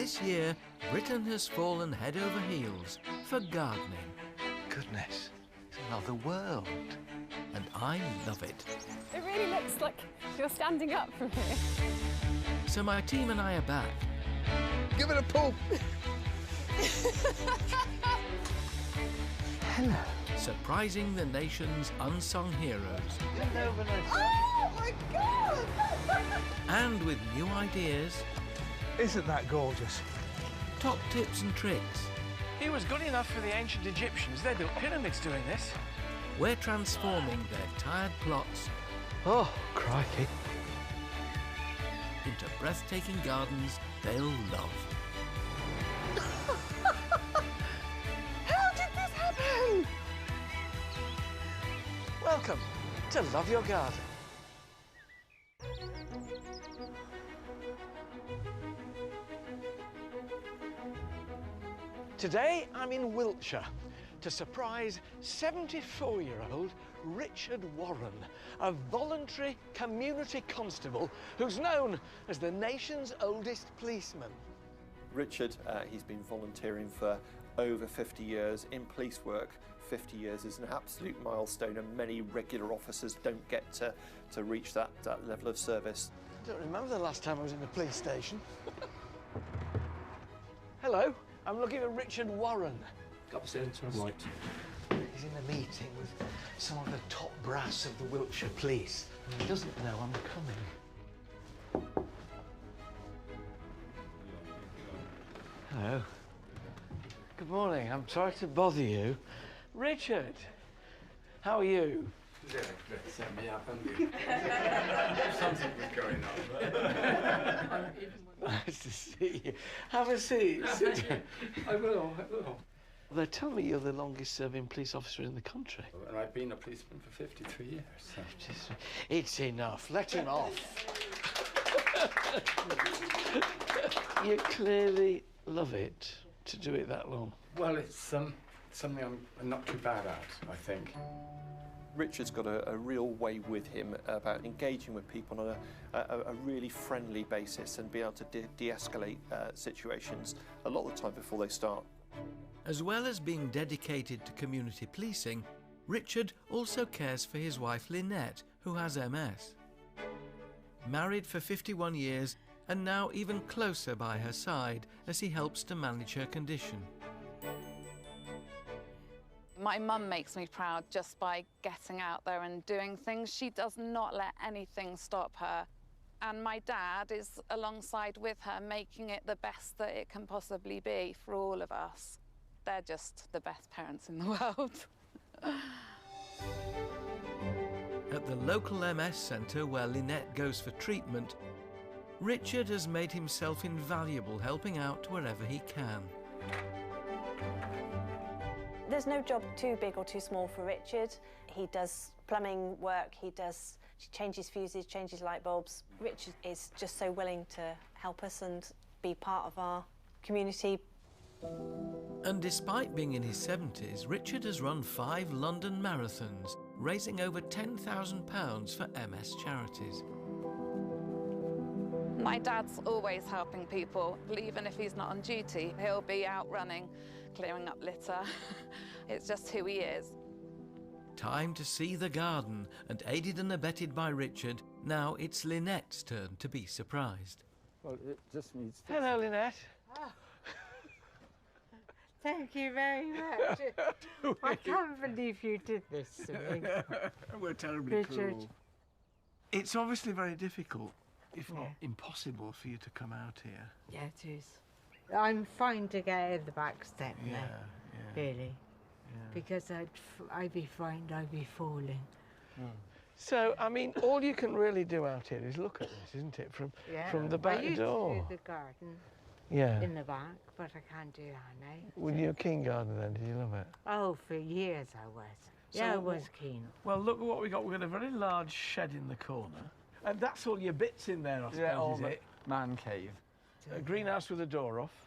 this year, Britain has fallen head over heels for gardening. Goodness, it's another world. And I love it. It really looks like you're standing up from here. So my team and I are back. Give it a pull. Hello. Surprising the nation's unsung heroes. Hello, Vanessa. Oh, my God! And with new ideas, Isn't that gorgeous? top tips and tricks, He was good enough for the ancient Egyptians. They built pyramids doing this. we're transforming their tired plots Oh, crikey. into breathtaking gardens they'll love. How did this happen? Welcome to Love Your Garden. Today I'm in Wiltshire to surprise 74-year-old Richard Warren, a voluntary community constable who's known as the nation's oldest policeman. Richard, he's been volunteering for over 50 years in police work. 50 years is an absolute milestone, and many regular officers don't get to reach that level of service. I don't remember the last time I was in the police station. Hello, I'm looking for Richard Warren. Upstairs to the right. He's in a meeting with some of the top brass of the Wiltshire Police, and he doesn't know I'm coming. Hello. Good morning. I'm sorry to bother you. Richard, how are you? Yeah, set me up, haven't you? Something was going on. Nice to see you. Have a seat. Sit down. I will. They tell me you're the longest-serving police officer in the country. And I've been a policeman for 53 years. So. It's enough. Let him off. You clearly love it to do it that long. Well, it's something I'm not too bad at, I think. Richard's got a real way with him about engaging with people on a really friendly basis and being able to de-escalate situations a lot of the time before they start. As well as being dedicated to community policing, Richard also cares for his wife Lynette, who has MS. Married for 51 years and now even closer by her side as he helps to manage her condition. My mum makes me proud just by getting out there and doing things. She does not let anything stop her. And my dad is alongside with her, making it the best that it can possibly be for all of us. They're just the best parents in the world. At the local MS centre where Lynette goes for treatment, Richard has made himself invaluable helping out wherever he can. There's no job too big or too small for Richard. He does plumbing work, he changes fuses, changes light bulbs. Richard is just so willing to help us and be part of our community. And despite being in his 70s, Richard has run 5 London marathons, raising over £10,000 for MS charities. My dad's always helping people, even if he's not on duty. He'll be out running, clearing up litter. It's just who he is. Time to see the garden, and aided and abetted by Richard, now it's Lynette's turn to be surprised. Well, it just needs... Hello, Lynette. Oh. Thank you very much. I can't believe you did this to me. We're terribly Richard. cruel. It's obviously very difficult, if not impossible, for you to come out here. Yeah, it is. I'm fine to get in the back step now, really. Yeah. Because I'd be frightened I'd be falling. So, I mean, all you can really do out here is look at this, isn't it, from the back I used door? to do the garden in the back, but I can't do that now. Were you a keen gardener then? Did you love it? Oh, for years I was. I was keen. Well, look at what we got. We've got a very large shed in the corner. And that's all your bits in there, I suppose, is it? Man cave. A greenhouse with a door off.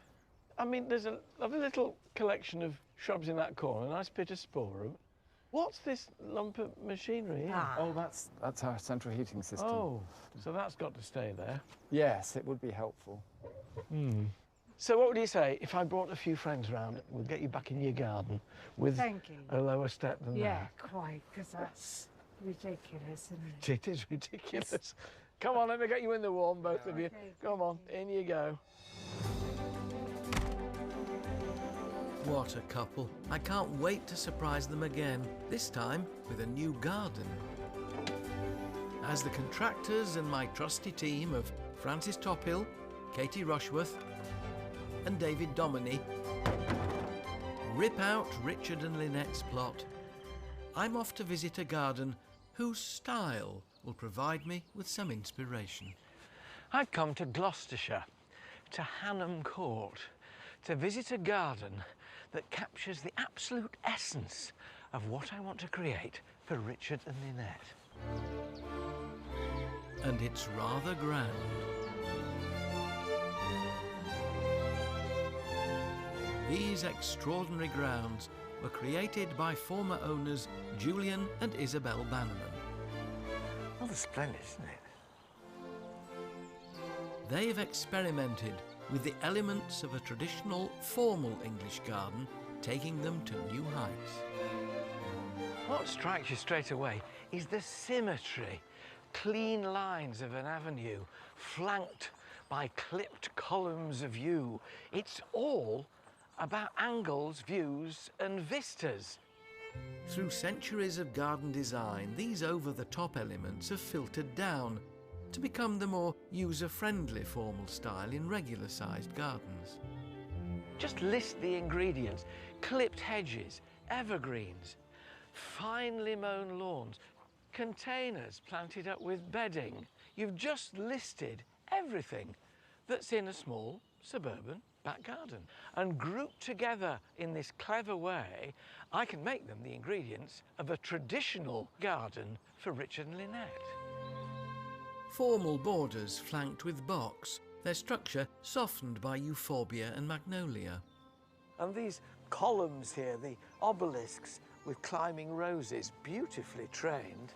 I mean, there's a lovely little collection of shrubs in that corner, a nice bit of spore root. What's this lump of machinery here? Oh, that's our central heating system. Oh, so that's got to stay there. Yes, it would be helpful. So what would you say if I brought a few friends round? We'll get you back in your garden with Thank you. a lower step than Yeah, that. quite, because that's ridiculous, isn't it? It is ridiculous. Come on, let me get you in the warm, both of you. Okay, Come on, in you go. What a couple. I can't wait to surprise them again, this time with a new garden. As the contractors and my trusty team of Francis Tophill, Katie Rushworth and David Dominy rip out Richard and Lynette's plot, I'm off to visit a garden whose style will provide me with some inspiration. I've come to Gloucestershire, to Hanham Court, to visit a garden that captures the absolute essence of what I want to create for Richard and Lynette. And it's rather grand. These extraordinary grounds were created by former owners Julian and Isabel Bannerman. Oh, that's splendid, isn't it? They've experimented with the elements of a traditional formal English garden, taking them to new heights. What strikes you straight away is the symmetry. Clean lines of an avenue, flanked by clipped columns of yew. It's all about angles, views and vistas. Through centuries of garden design, these over-the-top elements have filtered down to become the more user-friendly formal style in regular-sized gardens. Just list the ingredients: clipped hedges, evergreens, finely mown lawns, containers planted up with bedding. You've just listed everything that's in a small suburban back garden. And grouped together in this clever way, I can make them the ingredients of a traditional garden for Richard and Lynette. Formal borders flanked with box, their structure softened by euphorbia and magnolia. And these columns here, the obelisks with climbing roses, beautifully trained.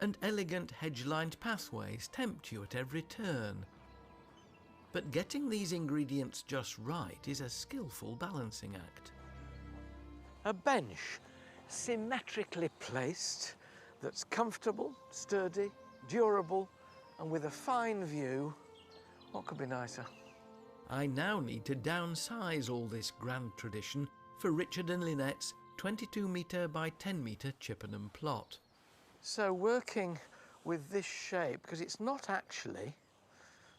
And elegant hedge-lined pathways tempt you at every turn. But getting these ingredients just right is a skillful balancing act. A bench, symmetrically placed, that's comfortable, sturdy, durable, and with a fine view. What could be nicer? I now need to downsize all this grand tradition for Richard and Lynette's 22-metre by 10-metre Chippenham plot. So working with this shape, because it's not actually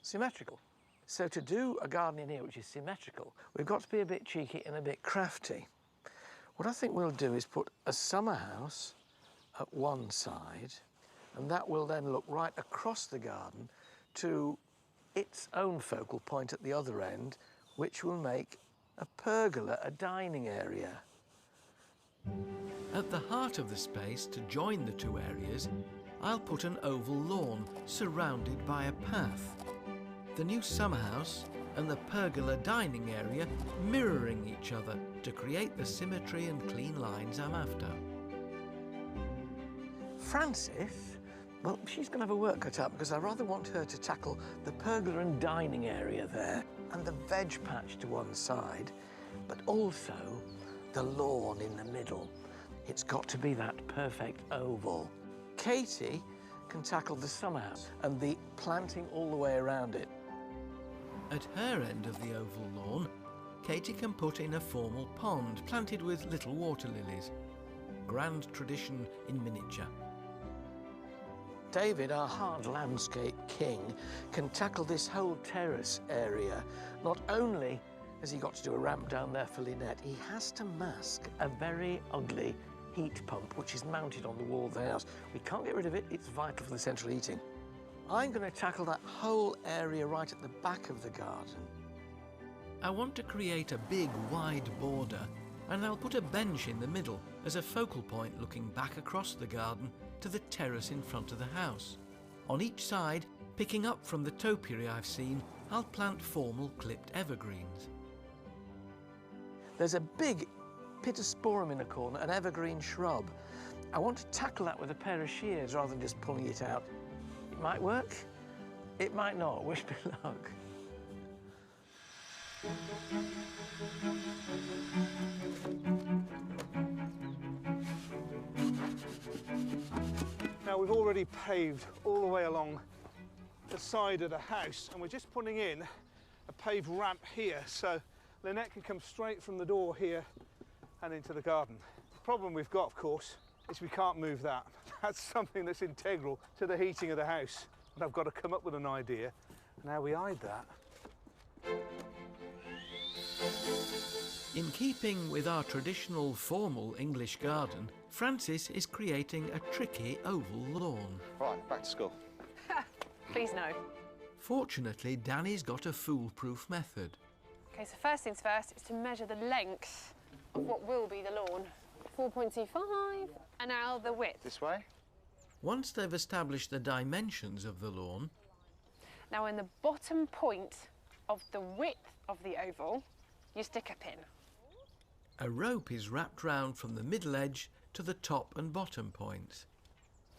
symmetrical. So to do a garden in here which is symmetrical, we've got to be a bit cheeky and a bit crafty. What I think we'll do is put a summer house at one side, and that will then look right across the garden to its own focal point at the other end, which will make a pergola, a dining area. At the heart of the space to join the two areas, I'll put an oval lawn surrounded by a path. The new summer house and the pergola dining area mirroring each other to create the symmetry and clean lines I'm after. Frances, well, she's going to have her work cut out because I rather want her to tackle the pergola and dining area there and the veg patch to one side, but also the lawn in the middle. It's got to be that perfect oval. Katie can tackle the summer house and the planting all the way around it. At her end of the oval lawn, Katie can put in a formal pond planted with little water lilies. Grand tradition in miniature. David, our hard landscape king, can tackle this whole terrace area. Not only has he got to do a ramp down there for Lynette, he has to mask a very ugly heat pump which is mounted on the wall of the house. We can't get rid of it, it's vital for the central heating. I'm going to tackle that whole area right at the back of the garden. I want to create a big, wide border, and I'll put a bench in the middle as a focal point looking back across the garden to the terrace in front of the house. On each side, picking up from the topiary I've seen, I'll plant formal clipped evergreens. There's a big pittosporum in a corner, an evergreen shrub. I want to tackle that with a pair of shears rather than just pulling it out. It might work, it might not. Wish me luck. Now we've already paved all the way along the side of the house, and we're just putting in a paved ramp here so Lynette can come straight from the door here and into the garden. The problem we've got, of course, is we can't move that. That's something that's integral to the heating of the house, and I've got to come up with an idea and how we hide that. In keeping with our traditional formal English garden, Francis is creating a tricky oval lawn. Right, back to school. Please no. Fortunately, Danny's got a foolproof method. Okay, so first things first is to measure the length of what will be the lawn. 4.25, and now the width. This way? Once they've established the dimensions of the lawn... Now in the bottom point of the width of the oval, you stick a pin. A rope is wrapped round from the middle edge to the top and bottom points.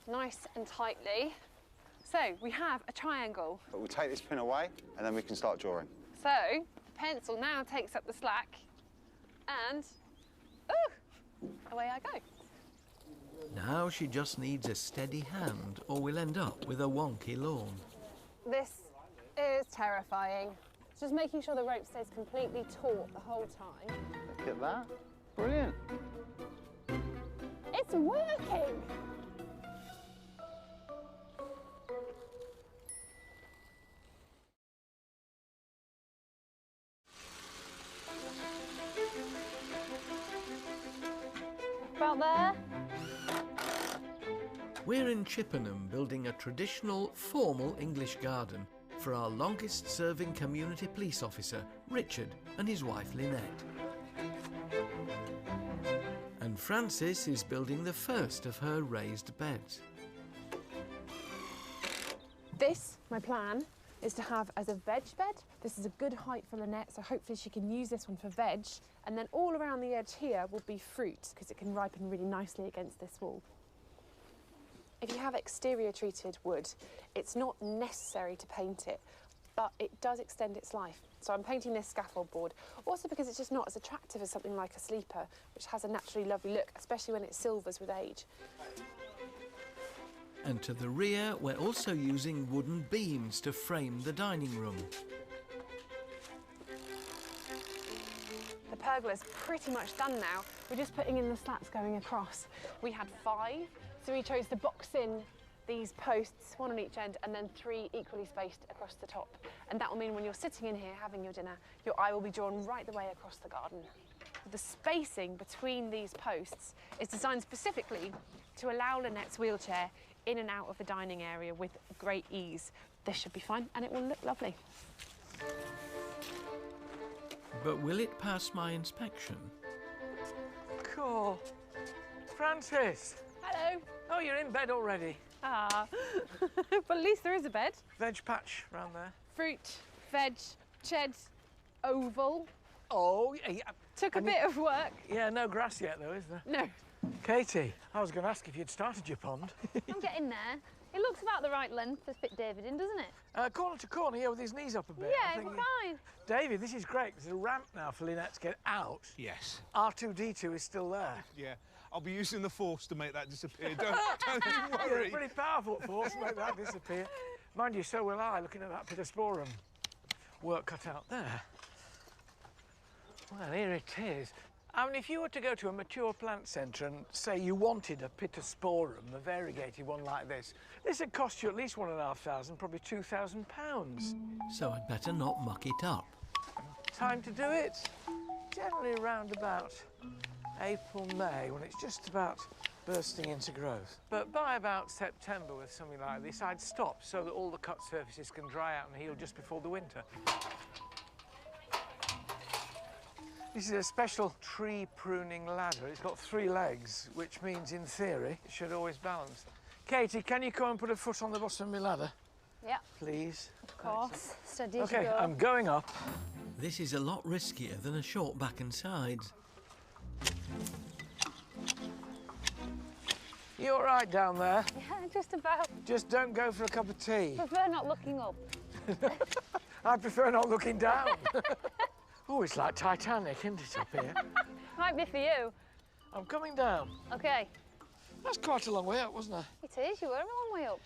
Nice and tightly. So we have a triangle. But we'll take this pin away and then we can start drawing. So the pencil now takes up the slack and away I go. Now she just needs a steady hand or we'll end up with a wonky lawn. This is terrifying. It's just making sure the rope stays completely taut the whole time. Look at that. Brilliant. It's working! About there? We're in Chippenham building a traditional, formal English garden for our longest-serving community police officer, Richard, and his wife, Lynette. And Francis is building the first of her raised beds. This, my plan, is to have as a veg bed. This is a good height for Lynette, so hopefully she can use this one for veg. And then all around the edge here will be fruit, because it can ripen really nicely against this wall. If you have exterior treated wood, it's not necessary to paint it, but it does extend its life. So I'm painting this scaffold board, also because it's just not as attractive as something like a sleeper, which has a naturally lovely look, especially when it silvers with age. And to the rear, we're also using wooden beams to frame the dining room. The pergola's pretty much done now. We're just putting in the slats going across. We had 5, so we chose to box in these posts, 1 on each end, and then 3 equally spaced across the top. And that will mean when you're sitting in here having your dinner, your eye will be drawn right the way across the garden. The spacing between these posts is designed specifically to allow Lynette's wheelchair in and out of the dining area with great ease. This should be fine, and it will look lovely. But will it pass my inspection? Cool. Francis! Hello. Oh, you're in bed already. Ah, but at least there is a bed. Veg patch round there. Fruit, veg, shed, oval. Oh, yeah. Took a bit of work. Yeah, no grass yet, though, is there? No. Katie, I was going to ask if you'd started your pond. I'm getting there. It looks about the right length to fit David in, doesn't it? Corner to corner, yeah, with his knees up a bit. Yeah, it's fine. David, this is great. There's a ramp now for Lynette to get out. Yes. R2-D2 is still there. Yeah. I'll be using the force to make that disappear. Don't you worry. Yeah, pretty powerful force to make that disappear. Mind you, so will I, looking at that pittosporum. Work cut out there. Well, here it is. I mean, if you were to go to a mature plant centre and say you wanted a pittosporum, a variegated one like this would cost you at least £1,500, probably £2,000. So I'd better not muck it up. Time to do it. Generally around about April, May, when it's just about bursting into growth. But by about September with something like this, I'd stop so that all the cut surfaces can dry out and heal just before the winter. This is a special tree pruning ladder. It's got 3 legs, which means, in theory, it should always balance. Katie, can you come and put a foot on the bottom of my ladder? Yeah. Please. Of course. Steady as you OK, go. I'm going up. This is a lot riskier than a short back and sides. You all right down there? Yeah, just about. Just don't go for a cup of tea. Prefer not looking up. I prefer not looking down. Oh, it's like Titanic, isn't it, up here? Might be for you. I'm coming down. OK. That's quite a long way up, wasn't it? It is. You were a long way up.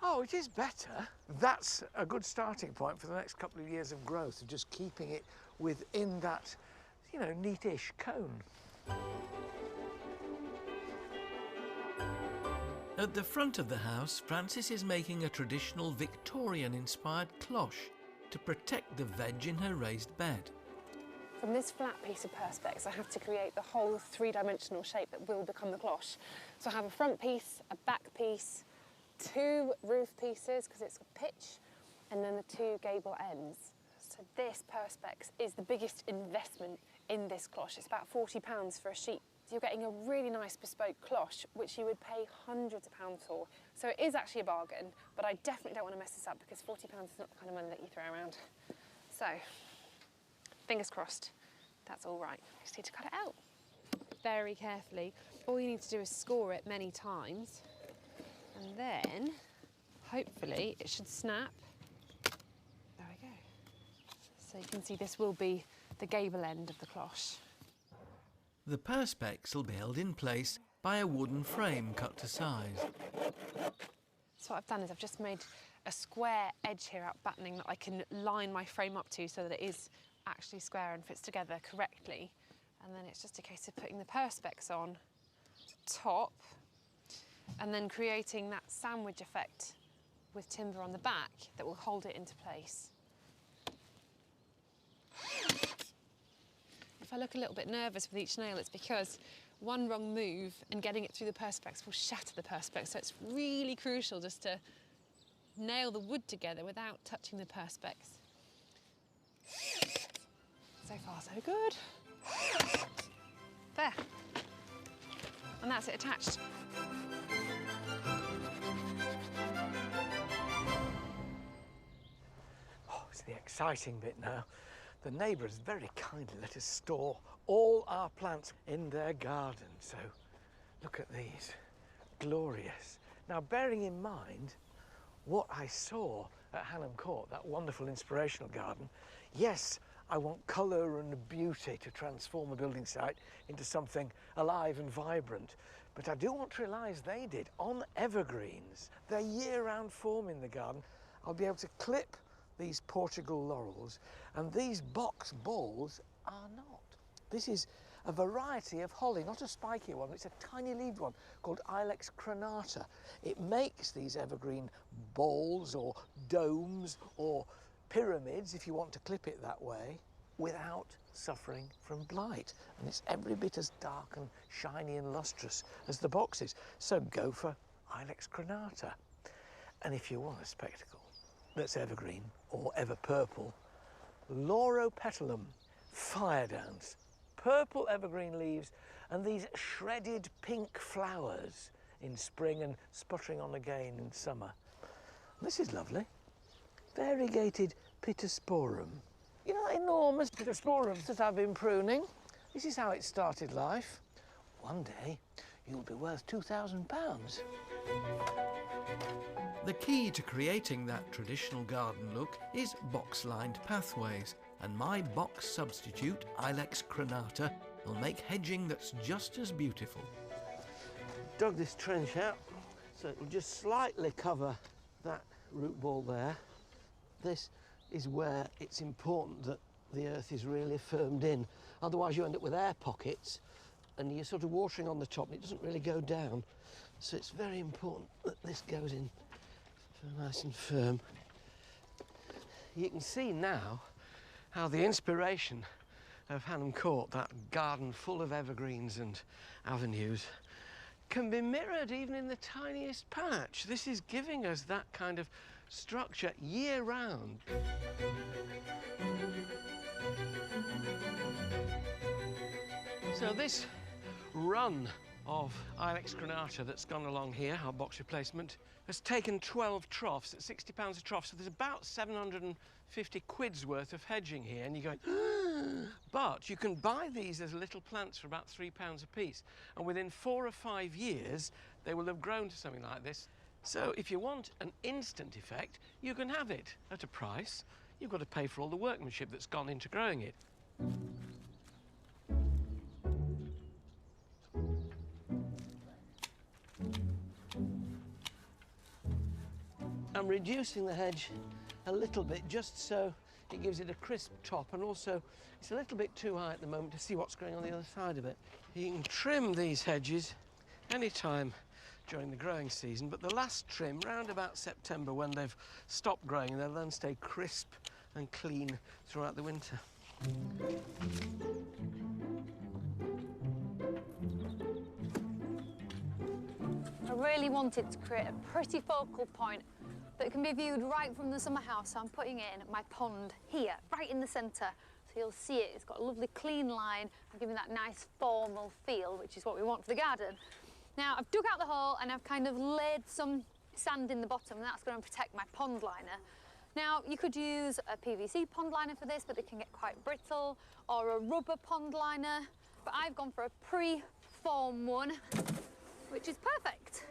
Oh, it is better. That's a good starting point for the next couple of years of growth, of just keeping it within that, you know, neatish cone. At the front of the house, Frances is making a traditional Victorian-inspired cloche to protect the veg in her raised bed. From this flat piece of perspex, I have to create the whole three-dimensional shape that will become the cloche. So I have a front piece, a back piece, 2 roof pieces, because it's a pitch, and then the 2 gable ends. So this perspex is the biggest investment in this cloche. It's about £40 for a sheet. So you're getting a really nice bespoke cloche, which you would pay hundreds of pounds for. So it is actually a bargain, but I definitely don't want to mess this up because £40 is not the kind of money that you throw around. So, fingers crossed, that's all right. I just need to cut it out. Very carefully. All you need to do is score it many times, and then, hopefully, it should snap. There we go. So you can see this will be the gable end of the cloche. The perspex will be held in place by a wooden frame cut to size. So what I've done is I've just made a square edge here out battening that I can line my frame up to so that it is actually square and fits together correctly. And then it's just a case of putting the perspex on top and then creating that sandwich effect with timber on the back that will hold it into place. If I look a little bit nervous with each nail, it's because one wrong move and getting it through the perspex will shatter the perspex. So it's really crucial just to nail the wood together without touching the perspex. So far, so good. There. And that's it attached. Oh, it's the exciting bit now. The neighbours very kindly let us store all our plants in their garden. So look at these, glorious. Now, bearing in mind what I saw at Hanham Court, that wonderful inspirational garden, yes, I want colour and beauty to transform a building site into something alive and vibrant. But I do want to rely, as they did, on evergreens. They're year-round form in the garden. I'll be able to clip these Portugal laurels, and these box balls are not. This is a variety of holly, not a spiky one, it's a tiny leaved one called Ilex crenata. It makes these evergreen balls or domes or pyramids, if you want to clip it that way, without suffering from blight. And it's every bit as dark and shiny and lustrous as the boxes. So go for Ilex crenata. And if you want a spectacle that's evergreen or ever purple, Lauropetalum, fire dance. Purple evergreen leaves and these shredded pink flowers in spring and sputtering on again in summer. This is lovely. Variegated Pittosporum. You know, enormous Pittosporums that I've been pruning. This is how it started life. One day, you'll be worth £2,000. The key to creating that traditional garden look is box-lined pathways, and my box substitute, Ilex crenata, will make hedging that's just as beautiful. Dug this trench out, so it will just slightly cover that root ball there. This is where it's important that the earth is really firmed in. Otherwise you end up with air pockets and you're sort of watering on the top and it doesn't really go down. So it's very important that this goes in nice and firm. You can see now how the inspiration of Hanham Court, that garden full of evergreens and avenues, can be mirrored even in the tiniest patch. This is giving us that kind of structure year round. So this run of Ilex crenata that's gone along here, our box replacement, has taken 12 troughs at £60 a trough, so there's about 750 quid's worth of hedging here, and you're going, but you can buy these as little plants for about £3 a piece, and within 4 or 5 years, they will have grown to something like this. So if you want an instant effect, you can have it at a price. You've got to pay for all the workmanship that's gone into growing it. I'm reducing the hedge a little bit just so it gives it a crisp top, and also it's a little bit too high at the moment to see what's going on the other side of it. You can trim these hedges any time during the growing season, but the last trim, round about September, when they've stopped growing, they'll then stay crisp and clean throughout the winter. I really wanted to create a pretty focal point that can be viewed right from the summer house, so I'm putting in my pond here, right in the centre. So you'll see it, it's got a lovely clean line. I'm giving that nice formal feel, which is what we want for the garden. Now, I've dug out the hole and I've kind of laid some sand in the bottom, and that's going to protect my pond liner. Now, you could use a PVC pond liner for this, but it can get quite brittle, or a rubber pond liner. But I've gone for a pre-form one, which is perfect.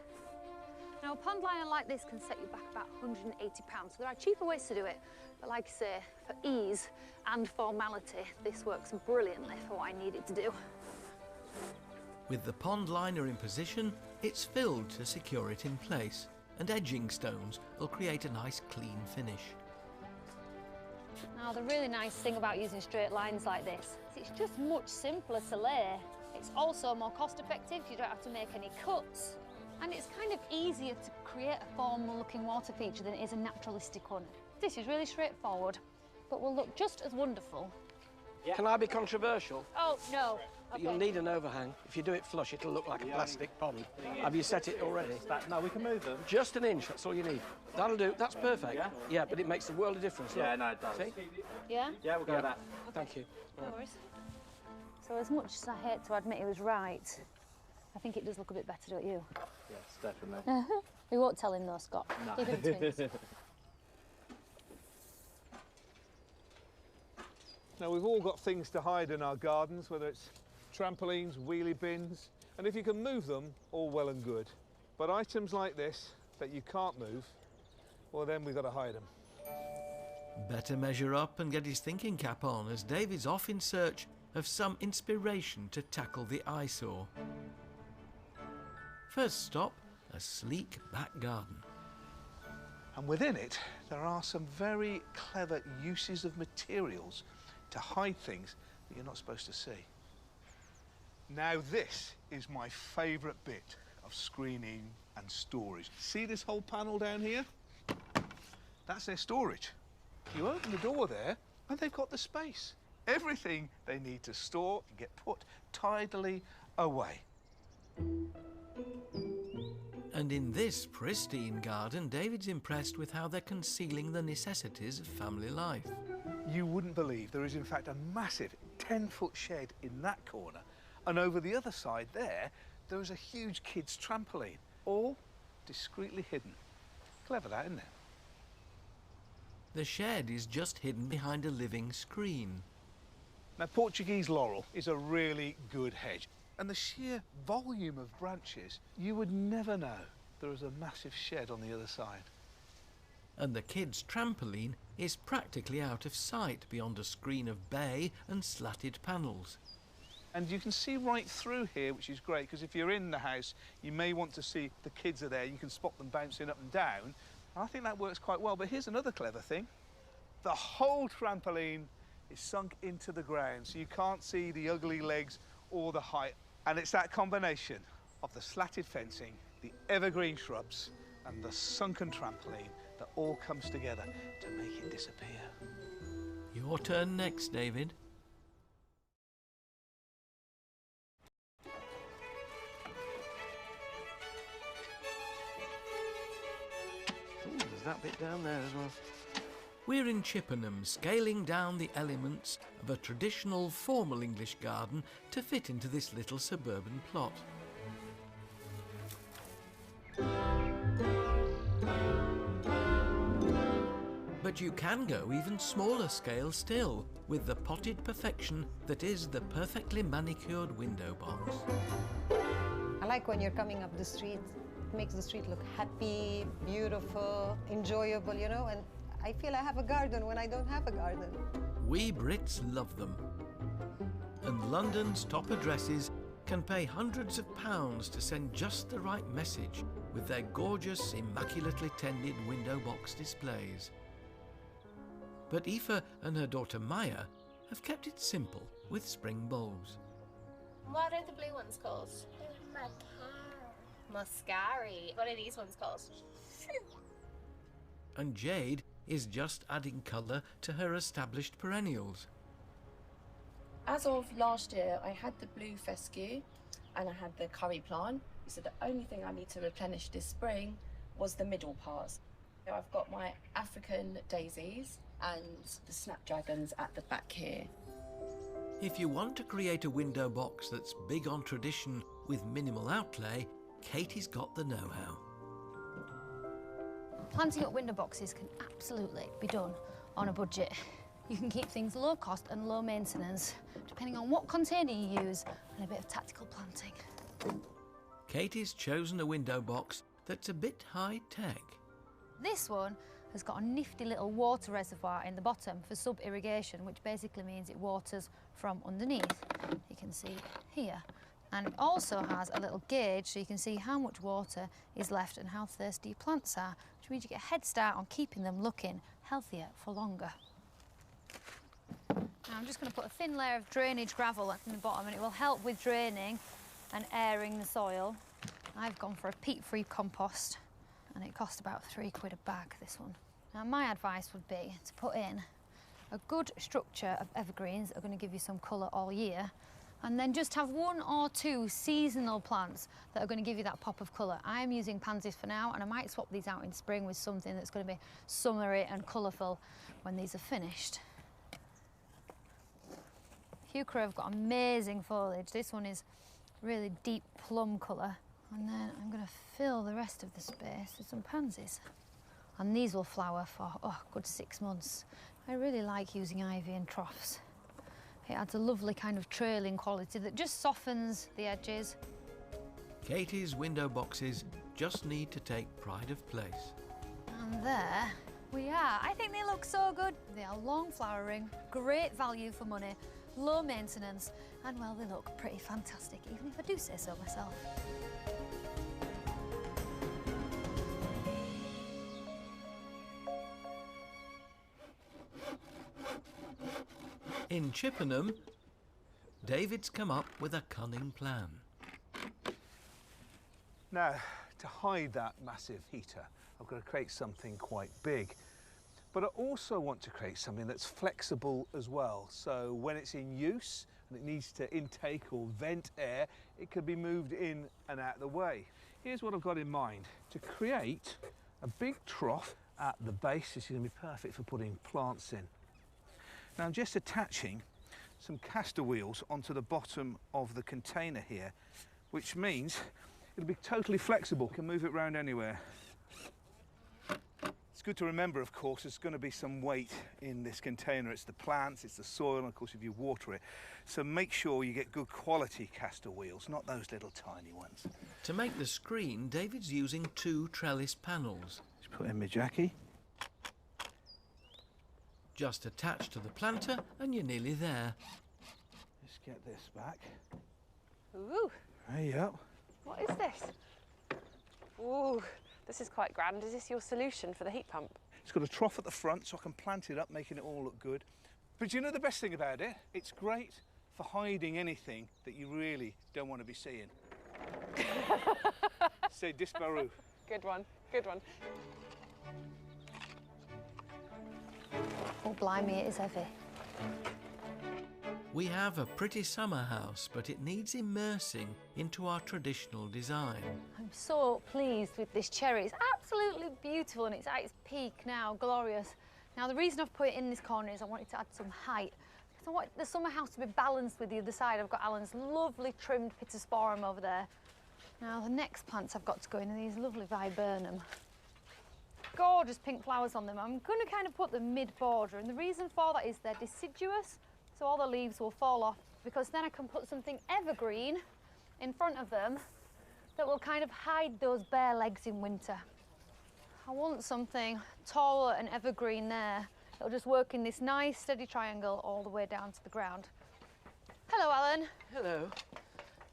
Now, a pond liner like this can set you back about £180, so there are cheaper ways to do it. But like I say, for ease and formality, this works brilliantly for what I need it to do. With the pond liner in position, it's filled to secure it in place, and edging stones will create a nice clean finish. Now, the really nice thing about using straight lines like this is it's just much simpler to lay. It's also more cost effective, you don't have to make any cuts, and it's kind of easier to create a formal looking water feature than it is a naturalistic one. This is really straightforward, but will look just as wonderful. Yeah. Can I be controversial? Oh, no. But you'll need an overhang. If you do it flush, it'll look like a plastic pond. Have you set it already? No, we can move them. Just an inch, that's all you need. That'll do, that's perfect. Yeah? Yeah, but it makes a world of difference. Look. Yeah, no, it does. See? Yeah? Yeah, we'll go with that. Thank you. No worries. So as much as I hate to admit he was right, I think it does look a bit better, don't you? Yes, definitely. We won't tell him though, Scott. No. Keep him to himself. Now, we've all got things to hide in our gardens, whether it's trampolines, wheelie bins, and if you can move them, all well and good. But items like this that you can't move, well, then we've got to hide them. Better measure up and get his thinking cap on, as David's off in search of some inspiration to tackle the eyesore. First stop, a sleek back garden. And within it, there are some very clever uses of materials to hide things that you're not supposed to see. Now, this is my favourite bit of screening and storage. See this whole panel down here? That's their storage. You open the door there and they've got the space. Everything they need to store and get put tidily away. And in this pristine garden, David's impressed with how they're concealing the necessities of family life. You wouldn't believe there is in fact a massive 10-foot shed in that corner, and over the other side there is a huge kids' trampoline, all discreetly hidden. Clever that, isn't it? The shed is just hidden behind a living screen. Now, Portuguese laurel is a really good hedge, and the sheer volume of branches, you would never know there is a massive shed on the other side. And the kids' trampoline is practically out of sight beyond a screen of bay and slatted panels. And you can see right through here, which is great, because if you're in the house, you may want to see the kids are there. You can spot them bouncing up and down. And I think that works quite well. But here's another clever thing. The whole trampoline is sunk into the ground, so you can't see the ugly legs or the height. And it's that combination of the slatted fencing, the evergreen shrubs, and the sunken trampoline that all comes together to make it disappear. Your turn next, David. Ooh, there's that bit down there as well. We're in Chippenham, scaling down the elements of a traditional formal English garden to fit into this little suburban plot. But you can go even smaller scale still, with the potted perfection that is the perfectly manicured window box. I like when you're coming up the street, it makes the street look happy, beautiful, enjoyable, you know, and I feel I have a garden when I don't have a garden. We Brits love them. And London's top addresses can pay hundreds of pounds to send just the right message with their gorgeous, immaculately tended window box displays. But Aoife and her daughter Maya have kept it simple with spring bulbs. What are the blue ones called? Muscari. What are these ones called? And Jade is just adding colour to her established perennials. As of last year, I had the blue fescue and I had the curry plant. So the only thing I need to replenish this spring was the middle parts. So I've got my African daisies and the snapdragons at the back here. If you want to create a window box that's big on tradition with minimal outlay, Katie's got the know-how. Planting up window boxes can absolutely be done on a budget. You can keep things low cost and low maintenance, depending on what container you use and a bit of tactical planting. Katie's chosen a window box that's a bit high-tech. This one has got a nifty little water reservoir in the bottom for sub-irrigation, which basically means it waters from underneath. You can see here. And it also has a little gauge so you can see how much water is left and how thirsty your plants are, which means you get a head start on keeping them looking healthier for longer. Now I'm just going to put a thin layer of drainage gravel in the bottom and it will help with draining and airing the soil. I've gone for a peat-free compost and it cost about £3 a bag, this one. Now my advice would be to put in a good structure of evergreens that are going to give you some colour all year, and then just have 1 or 2 seasonal plants that are going to give you that pop of colour. I am using pansies for now, and I might swap these out in spring with something that's going to be summery and colourful when these are finished. Heuchera have got amazing foliage. This one is really deep plum colour. And then I'm going to fill the rest of the space with some pansies. And these will flower for, a good 6 months. I really like using ivy in troughs. It adds a lovely kind of trailing quality that just softens the edges. Katie's window boxes just need to take pride of place. And there we are. I think they look so good. They are long flowering, great value for money, low maintenance, and well, they look pretty fantastic, even if I do say so myself. In Chippenham, David's come up with a cunning plan. Now, to hide that massive heater, I've got to create something quite big. But I also want to create something that's flexible as well. So when it's in use and it needs to intake or vent air, it can be moved in and out of the way. Here's what I've got in mind. To create a big trough at the base, this is going to be perfect for putting plants in. Now I'm just attaching some caster wheels onto the bottom of the container here, which means it'll be totally flexible, can move it around anywhere. It's good to remember, of course, there's going to be some weight in this container. It's the plants, it's the soil, and of course if you water it. So make sure you get good quality caster wheels, not those little tiny ones. To make the screen, David's using 2 trellis panels. Just put in my Jackie. Just attach to the planter and you're nearly there. Let's get this back. Ooh. There you go. What is this? Ooh, this is quite grand. Is this your solution for the heat pump? It's got a trough at the front so I can plant it up, making it all look good. But you know the best thing about it? It's great for hiding anything that you really don't want to be seeing. Say disparu. Good one, good one. Oh, blimey, it is heavy. We have a pretty summer house, but it needs immersing into our traditional design. I'm so pleased with this cherry. It's absolutely beautiful and it's at its peak now, glorious. Now, the reason I've put it in this corner is I wanted to add some height. Because I want the summer house to be balanced with the other side. I've got Alan's lovely trimmed pittosporum over there. Now, the next plants I've got to go in are these lovely viburnum. Gorgeous pink flowers on them. I'm going to kind of put them mid-border, and the reason for that is they're deciduous, so all the leaves will fall off, because then I can put something evergreen in front of them that will kind of hide those bare legs in winter. I want something taller and evergreen there. It'll just work in this nice steady triangle all the way down to the ground. Hello, Alan. Hello.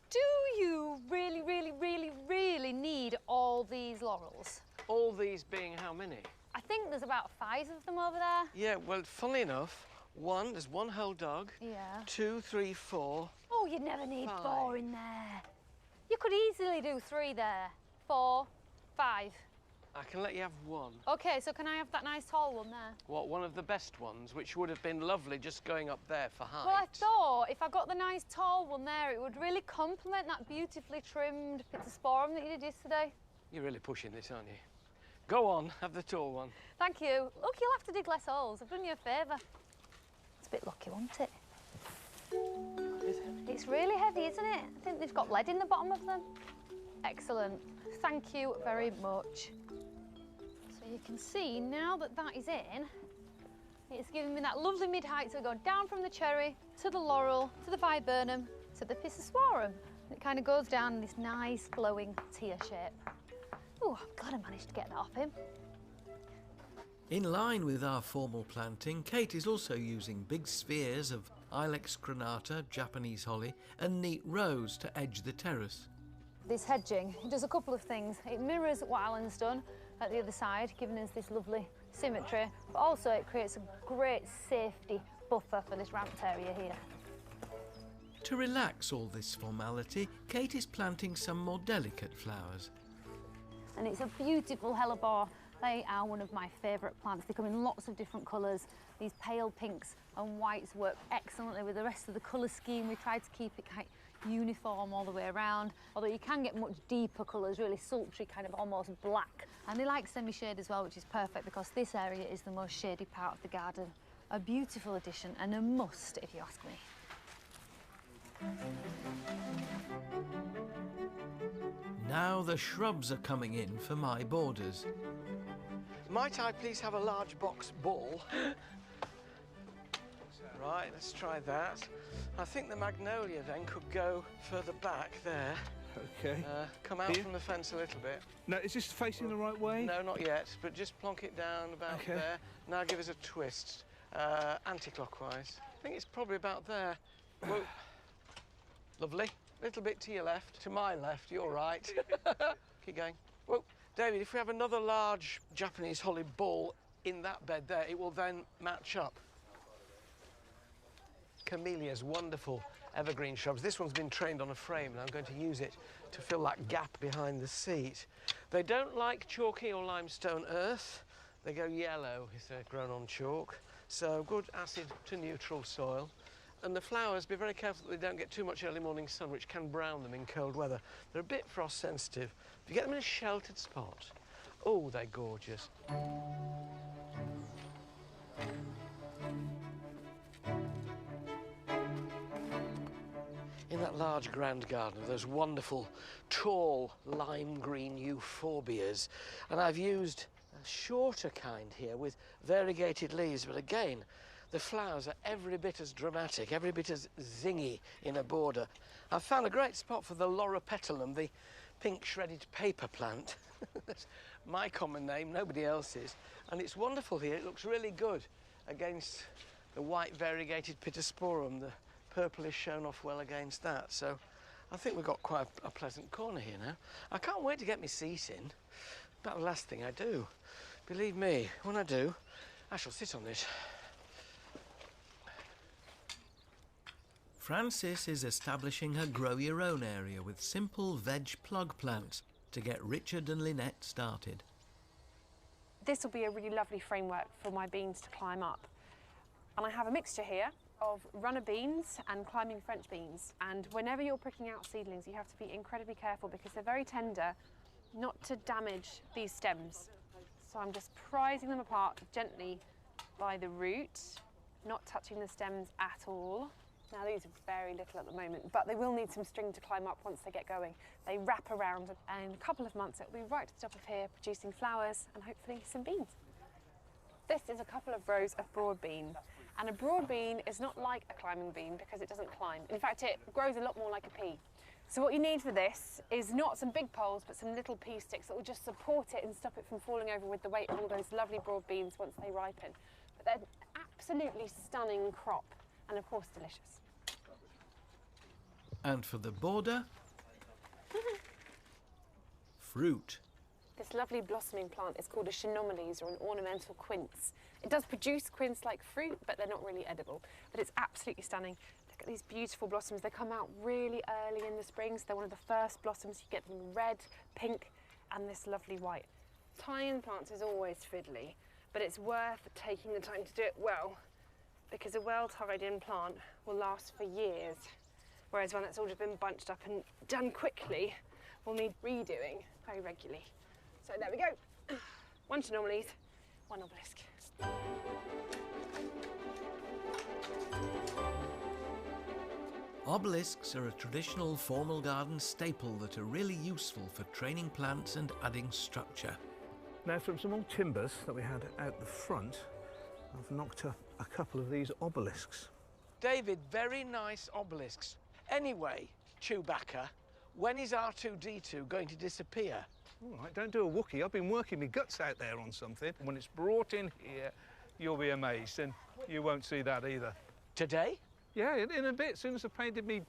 Do you really need all these laurels? All these being how many? I think there's about 5 of them over there. Yeah, well, funnily enough, there's one whole dog. Yeah. 2, 3, 4. Oh, you'd never need 5. 4 in there. You could easily do 3 there. 4, 5. I can let you have 1. OK, so can I have that nice tall one there? What, one of the best ones, which would have been lovely just going up there for height? Well, I thought if I got the nice tall one there, it would really complement that beautifully trimmed pittosporum that you did yesterday. You're really pushing this, aren't you? Go on, have the tall one. Thank you. Look, you'll have to dig less holes. I've done you a favour. It's a bit lucky, wasn't it? It's really heavy, isn't it? I think they've got lead in the bottom of them. Excellent. Thank you very much. So you can see now that that is in, it's giving me that lovely mid-height. So we go down from the cherry to the laurel to the viburnum to the pittosporum. It kind of goes down in this nice flowing tier shape. Oh, I'm glad I managed to get that off him. In line with our formal planting, Kate is also using big spheres of Ilex crenata, Japanese holly, and neat rows to edge the terrace. This hedging, it does a couple of things. It mirrors what Alan's done at the other side, giving us this lovely symmetry, but also it creates a great safety buffer for this ramped area here. To relax all this formality, Kate is planting some more delicate flowers. And it's a beautiful hellebore. They are one of my favourite plants. They come in lots of different colours. These pale pinks and whites work excellently with the rest of the colour scheme. We tried to keep it quite uniform all the way around, although you can get much deeper colours, really sultry, kind of almost black. And they like semi-shade as well, which is perfect because this area is the most shady part of the garden. A beautiful addition and a must, if you ask me. Now the shrubs are coming in for my borders. Might I please have a large box ball? Right, let's try that. I think the magnolia then could go further back there. OK. Come out Here? from the fence a little bit. Now, is this facing the right way? No, not yet, but just plonk it down about there. Now give us a twist, anti-clockwise. I think it's probably about there. Whoa. Lovely. A little bit to your left, to my left, you're right. Keep going. Whoa. David, if we have another large Japanese holly ball in that bed there, it will then match up. Camellias, wonderful evergreen shrubs. This one's been trained on a frame and I'm going to use it to fill that gap behind the seat. They don't like chalky or limestone earth. They go yellow if they're grown on chalk. So good acid to neutral soil. And the flowers, be very careful that they don't get too much early morning sun, which can brown them in cold weather. They're a bit frost sensitive. If you get them in a sheltered spot, oh, they're gorgeous. In that large grand garden, those wonderful, tall, lime green euphorbias. And I've used a shorter kind here with variegated leaves, but again, the flowers are every bit as dramatic, every bit as zingy in a border. I've found a great spot for the loropetalum, the pink shredded paper plant. That's my common name, nobody else's. And it's wonderful here, it looks really good against the white variegated pittosporum. The purple is shown off well against that. So I think we've got quite a pleasant corner here now. I can't wait to get my seat in. About the last thing I do. Believe me, when I do, I shall sit on it. Frances is establishing her grow your own area with simple veg plug plants to get Richard and Lynette started. This will be a really lovely framework for my beans to climb up. And I have a mixture here of runner beans and climbing French beans. And whenever you're pricking out seedlings, you have to be incredibly careful because they're very tender, not to damage these stems. So I'm just prizing them apart gently by the root, not touching the stems at all. Now these are very little at the moment, but they will need some string to climb up once they get going. They wrap around and in a couple of months it'll be right to the top of here, producing flowers and hopefully some beans. This is a couple of rows of broad bean. And a broad bean is not like a climbing bean because it doesn't climb. In fact, it grows a lot more like a pea. So what you need for this is not some big poles, but some little pea sticks that will just support it and stop it from falling over with the weight of all those lovely broad beans once they ripen. But they're absolutely stunning crop and of course delicious. And for the border, fruit. This lovely blossoming plant is called a Chinomales, or an ornamental quince. It does produce quince-like fruit, but they're not really edible. But it's absolutely stunning. Look at these beautiful blossoms. They come out really early in the spring, so they're one of the first blossoms. You get them red, pink, and this lovely white. Tying plants is always fiddly, but it's worth taking the time to do it well, because a well-tied-in plant will last for years, whereas one that's all just been bunched up and done quickly will need redoing very regularly. So there we go. 1 Chinomales, 1 obelisk. Obelisks are a traditional formal garden staple that are really useful for training plants and adding structure. Now, from some old timbers that we had out the front, I've knocked up a couple of these obelisks. David, very nice obelisks. Anyway, Chewbacca, when is R2-D2 going to disappear? All right, don't do a Wookiee. I've been working my guts out there on something. When it's brought in here, you'll be amazed, and you won't see that either. Today? Yeah, in a bit, as soon as I've painted me...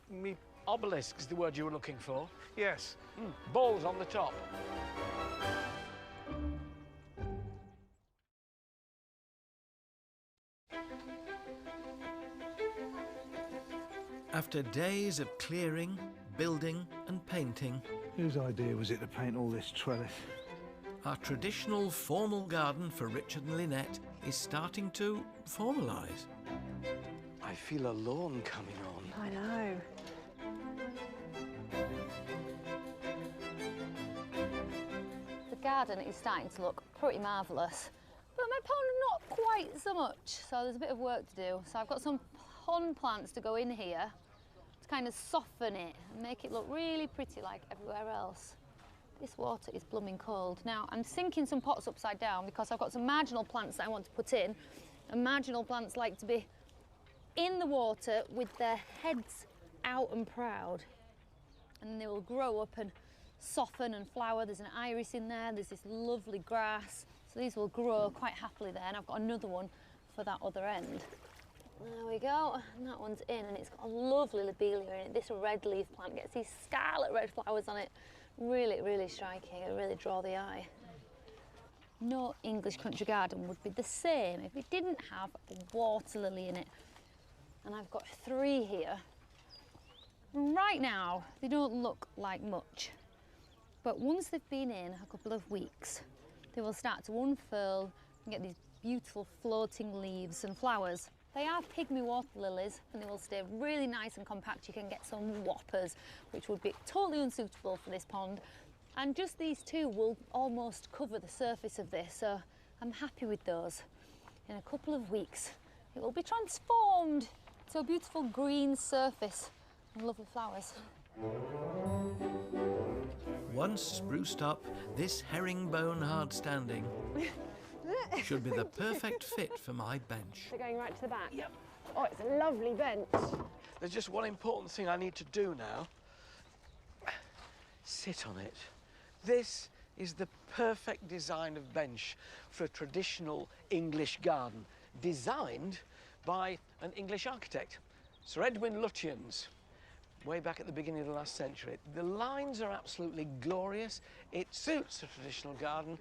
Obelisk is the word you were looking for? Yes. Balls on the top. After days of clearing, building and painting, whose idea was it to paint all this trellis? Our traditional formal garden for Richard and Lynette is starting to formalise. I feel a lawn coming on. I know. The garden is starting to look pretty marvellous, but my pond not quite so much, so there's a bit of work to do. So I've got some pond plants to go in here to kind of soften it and make it look really pretty like everywhere else. This water is blooming cold. Now, I'm sinking some pots upside down because I've got some marginal plants that I want to put in, and marginal plants like to be in the water with their heads out and proud, and they will grow up and soften and flower. There's an iris in there, there's this lovely grass, so these will grow quite happily there, and I've got another one for that other end. There we go, and that one's in, and it's got a lovely lobelia in it. This red leaf plant gets these scarlet red flowers on it. Really, really striking, it really draw the eye. No English country garden would be the same if it didn't have a water lily in it. And I've got 3 here. Right now, they don't look like much, but once they've been in a couple of weeks, they will start to unfurl and get these beautiful floating leaves and flowers. They are pygmy water lilies, and they will stay really nice and compact. You can get some whoppers, which would be totally unsuitable for this pond. And just these 2 will almost cover the surface of this, so I'm happy with those. In a couple of weeks, it will be transformed to a beautiful green surface and lovely flowers. Once spruced up, this herringbone hard standing should be the perfect fit for my bench. We're going right to the back? Yep. Oh, it's a lovely bench. There's just one important thing I need to do now. Sit on it. This is the perfect design of bench for a traditional English garden, designed by an English architect, Sir Edwin Lutyens, way back at the beginning of the last century. The lines are absolutely glorious. It suits a traditional garden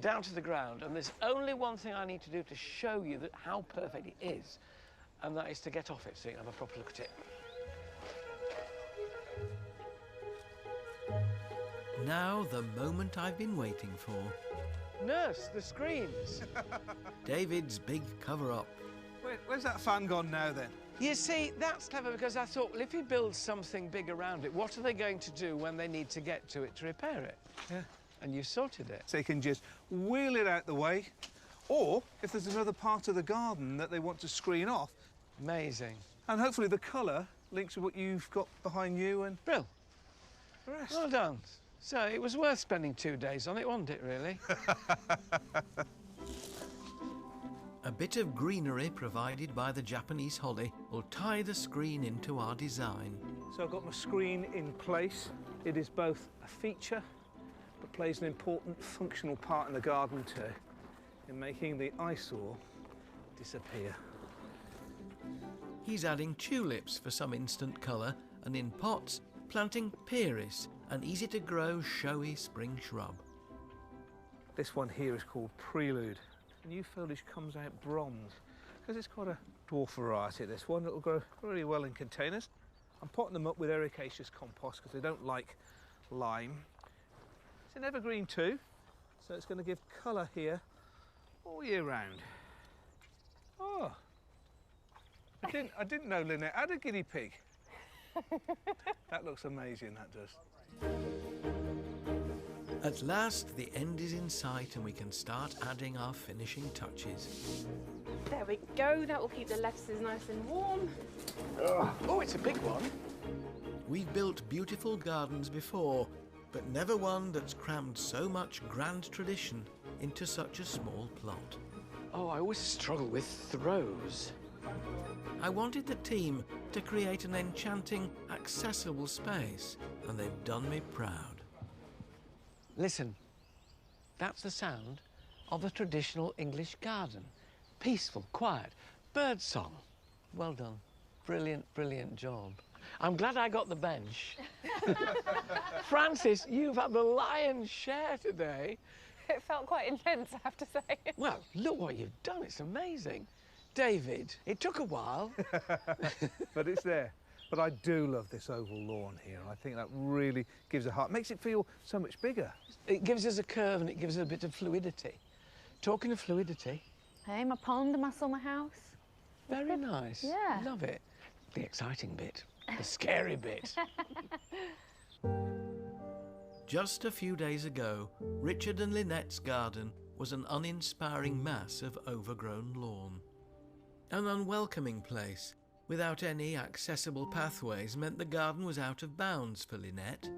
down to the ground, and there's only one thing I need to do to show you that how perfect it is, and that is to get off it so you can have a proper look at it. Now the moment I've been waiting for. Nurse, the screens. David's big cover-up. Where's that fan gone now, then? You see, that's clever, because I thought, well, if he builds something big around it, what are they going to do when they need to get to it to repair it? Yeah. And you sorted it. So you can just wheel it out the way, or if there's another part of the garden that they want to screen off. Amazing. And hopefully the colour links with what you've got behind you and... Brill. The rest. Well done. So it was worth spending 2 days on it, wasn't it, really? A bit of greenery provided by the Japanese holly will tie the screen into our design. So I've got my screen in place. It is both a feature, but plays an important functional part in the garden too, in making the eyesore disappear. He's adding tulips for some instant colour and in pots, planting Pieris, an easy-to-grow, showy spring shrub. This one here is called Prelude. The new foliage comes out bronze because it's quite a dwarf variety, this one. It'll grow really well in containers. I'm potting them up with ericaceous compost because they don't like lime. It's an evergreen too, so it's going to give colour here all year round. Oh, I didn't know Lynette had a guinea pig. That looks amazing, that does. At last, the end is in sight and we can start adding our finishing touches. There we go, that will keep the lettuces nice and warm. Oh, it's a big one. We've built beautiful gardens before, but never one that's crammed so much grand tradition into such a small plot. Oh, I always struggle with throws. I wanted the team to create an enchanting, accessible space, and they've done me proud. Listen, that's the sound of a traditional English garden. Peaceful, quiet, bird song. Well done. Brilliant, brilliant job. I'm glad I got the bench. Francis, you've had the lion's share today. It felt quite intense, I have to say. Well, look what you've done. It's amazing. David, it took a while. But it's there. But I do love this oval lawn here. I think that really gives a heart. Makes it feel so much bigger. It gives us a curve and it gives us a bit of fluidity. Talking of fluidity... Hey, my pond in my summer house. Very nice. Yeah. Love it. The exciting bit. The scary bit. Just a few days ago, Richard and Lynette's garden was an uninspiring mass of overgrown lawn. An unwelcoming place, without any accessible pathways, meant the garden was out of bounds for Lynette.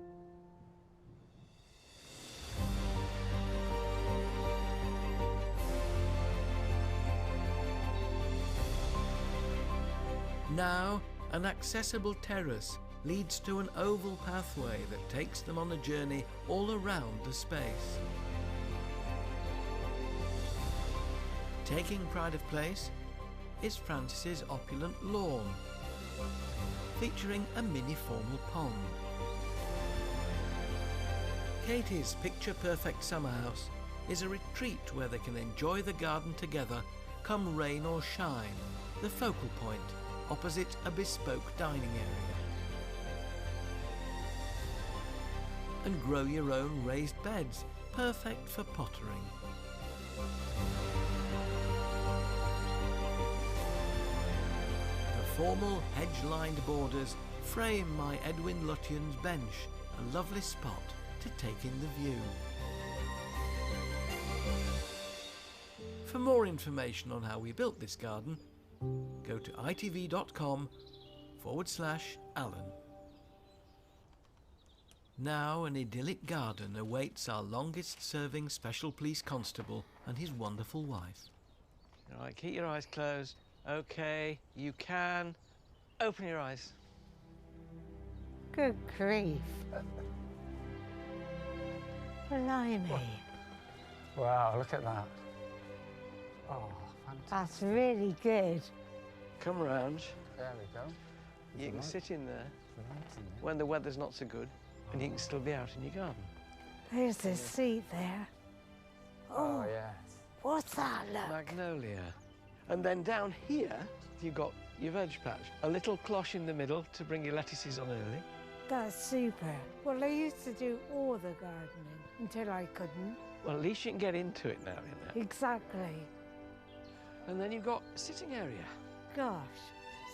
Now, an accessible terrace leads to an oval pathway that takes them on a journey all around the space. Taking pride of place is Francis's opulent lawn, featuring a mini-formal pond. Katie's picture-perfect summer house is a retreat where they can enjoy the garden together, come rain or shine, the focal point opposite a bespoke dining area. And grow your own raised beds, perfect for pottering. The formal hedge-lined borders frame my Edwin Lutyens bench, a lovely spot to take in the view. For more information on how we built this garden, go to itv.com/Alan. Now an idyllic garden awaits our longest-serving Special Police Constable and his wonderful wife. All right, keep your eyes closed. OK, you can. Open your eyes. Good grief. Blimey. Wow, look at that. Oh, fantastic. That's really good. Come round. There we go. You can sit in there when the weather's not so good, and you can still be out in your garden. There's the seat there. Oh, yes. What's that look? Magnolia. And then down here, you've got your veg patch. A little cloche in the middle to bring your lettuces on early. That's super. Well, I used to do all the gardening until I couldn't. Well, at least you can get into it now, Exactly. And then you've got a sitting area. Gosh.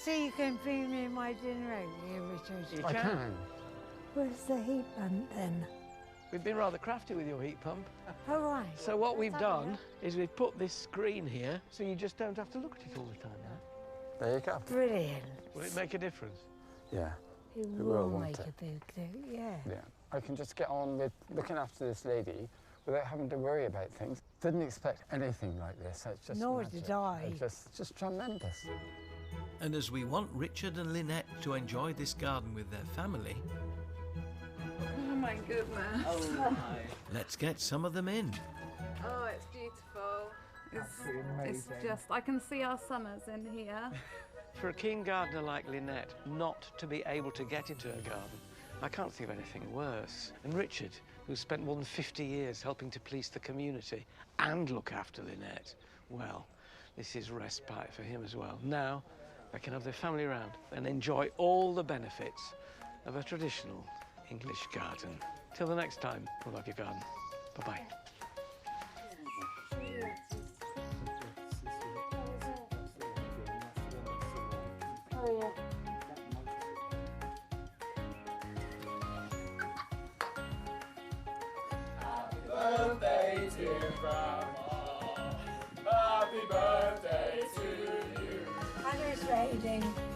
So you can bring me my dinner out here, Richard? You can. Where's the heat pump then? We've been rather crafty with your heat pump. All right. So what we've done is we've put this screen here, so you just don't have to look at it all the time now. There you go. Brilliant. Will it make a difference? Yeah. It will, will won't make it? a big thing, yeah. Yeah. I can just get on with looking after this lady without having to worry about things. Didn't expect anything like this. It's just Nor magic. did I. It's just tremendous. And as we want Richard and Lynette to enjoy this garden with their family, Oh my goodness. Oh my. let's get some of them in. Oh, it's beautiful. It's just, I can see our summers in here. For a keen gardener like Lynette not to be able to get into her garden, I can't think of anything worse. And Richard, who's spent more than 50 years helping to police the community and look after Lynette, well, this is respite for him as well. Now, they can have their family around and enjoy all the benefits of a traditional English garden. Till the next time, we'll love your garden. Bye-bye. Oh, yeah. Birthday to Grandma. Happy birthday to you. Hannah's raiding.